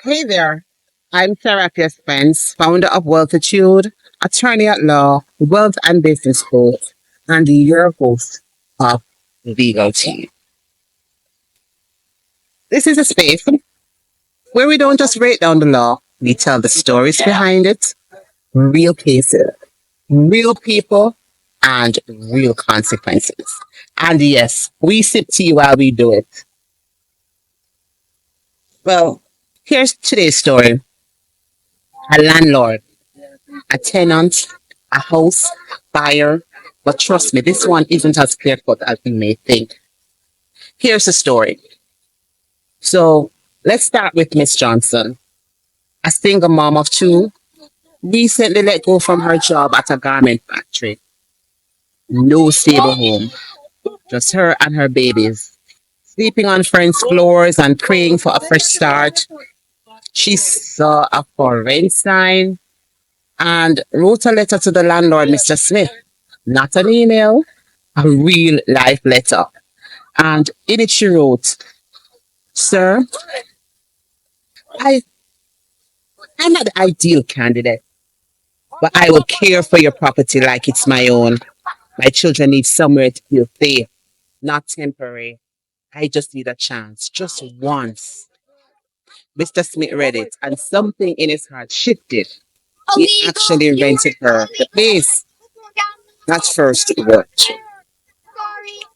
Hey there. I'm Therapy Spence, founder of Wealthitude, attorney at law, wealth and business coach, and your host of Legal Tea. This is a space where we don't just break down the law, we tell the stories behind it, real cases, real people, and real consequences. And yes, we sip tea while we do it. Well, here's today's story. A landlord, a tenant, a house buyer. But trust me, this one isn't as clear cut as you may think. Here's the story. So let's start with Miss Johnson, a single mom of two, recently let go from her job at a garment factory. No stable home, just her and her babies, sleeping on friends' floors and praying for a fresh start. She saw a for rent sign and wrote a letter to the landlord, Mr. Smith. Not an email, a real life letter. And in it she wrote, Sir, I, I'm not the ideal candidate, but I will care for your property like it's my own. My children need somewhere to feel safe, not temporary. I just need a chance, just once. Mr. Smith read it, and something in his heart shifted. He actually rented her the place. That's first it worked.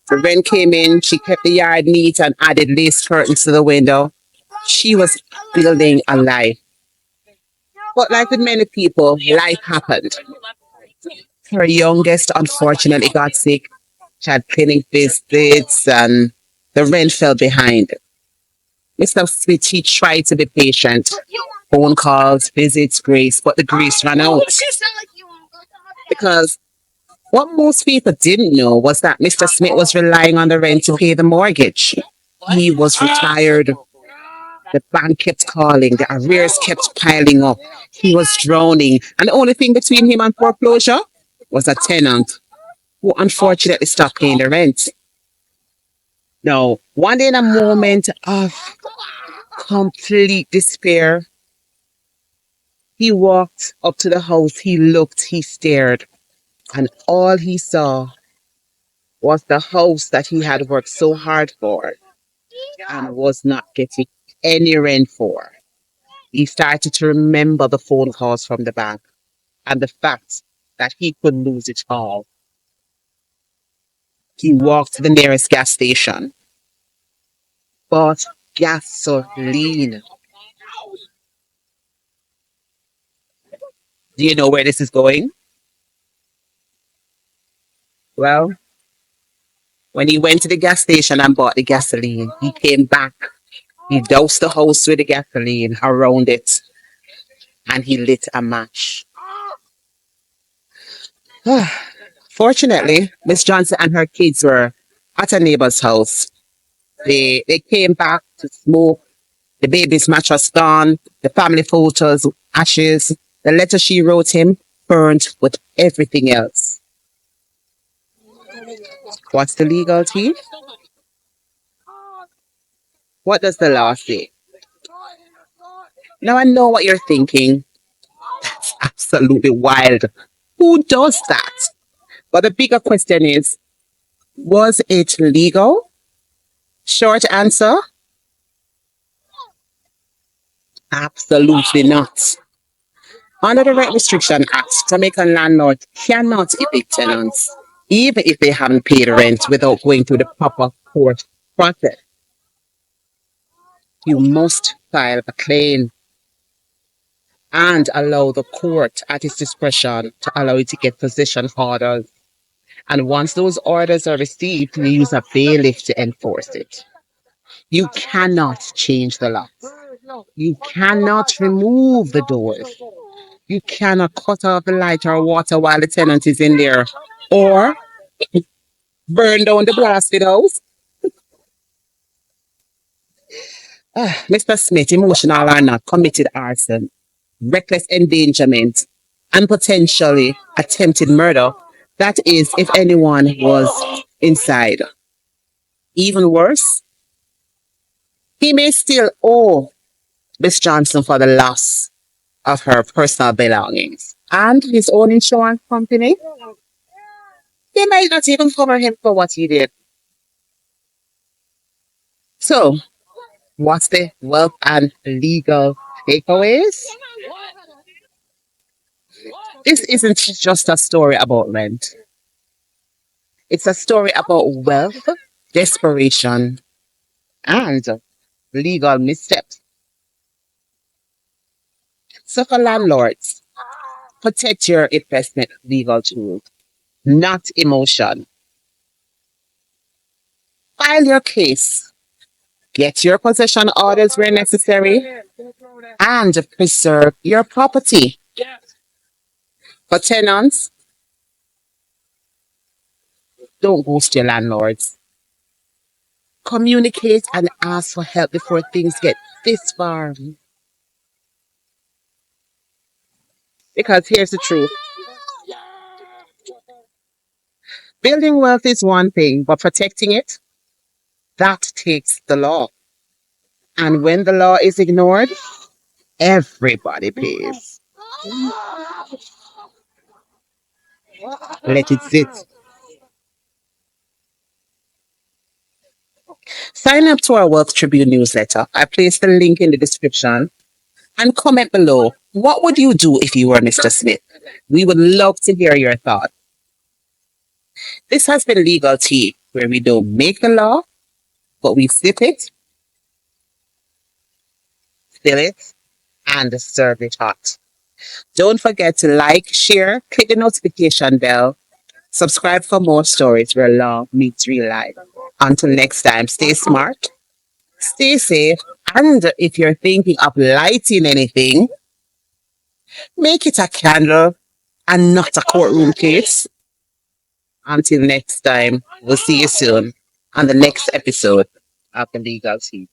The rent came in, she kept the yard neat and added lace curtains to the window. She was building a life. But like with many people, life happened. Her youngest unfortunately got sick. She had clinic visits and the rent fell behind. Mr. Smith, he tried to be patient. Phone calls, visits, grace, but the grace ran out. Because what most people didn't know was that Mr. Smith was relying on the rent to pay the mortgage. He was retired. The bank kept calling. The arrears kept piling up. He was drowning. And the only thing between him and foreclosure was a tenant who unfortunately stopped paying the rent. Now, one day in a moment of complete despair, he walked up to the house. He looked, he stared, and all he saw was the house that he had worked so hard for and was not getting any rent for. He started to remember the phone calls from the bank and the fact that he could lose it all. He walked to the nearest gas station, bought gasoline. Do you know where this is going? Well, when he went to the gas station and bought the gasoline, he came back. He doused the house with the gasoline around it and he lit a match. Fortunately, Miss Johnson and her kids were at a neighbor's house. They came back to smoke. The baby's mattress gone, the family photos, ashes, the letter she wrote him burned with everything else. What's the legal team? What does the law say? Now I know what you're thinking. That's absolutely wild. Who does that? But the bigger question is, was it legal? Short answer, absolutely not. Under the Rent Restriction Act, Jamaican landlord cannot evict tenants, even if they haven't paid rent without going through the proper court process. You must file a claim and allow the court at its discretion to allow you to get possession orders. And once those orders are received, you use a bailiff to enforce it. You cannot change the lock. You cannot remove the doors. You cannot cut off the light or water while the tenant is in there. Or burn down the blasted house. Mr. Smith, emotional or not, committed arson, reckless endangerment, and potentially attempted murder. That is, if anyone was inside. Even worse, He may still owe Miss Johnson for the loss of her personal belongings and his own insurance company. They might not even cover him for what he did. So, what's the wealth and legal takeaways? This isn't just a story about rent. It's a story about wealth, desperation, and legal missteps. So for landlords, protect your investment legal tools, not emotion. File your case, get your possession orders where necessary, and preserve your property. For tenants, don't ghost your landlords. Communicate and ask for help before things get this far. Because here's the truth. Building wealth is one thing, but protecting it, that takes the law. And when the law is ignored, everybody pays. Let it sit. Sign up to our Wealth Tribune newsletter. I placed the link in the description and comment below. What would you do if you were Mr. Smith? We would love to hear your thoughts. This has been Legal Tea, where we don't make the law, but we sip it, fill it, and serve it hot. Don't forget to like, share, click the notification bell, subscribe for more stories where law meets real life. Until next time, stay smart, stay safe, and if you're thinking of lighting anything, make it a candle and not a courtroom case. Until next time, we'll see you soon on the next episode of the Legal Tea.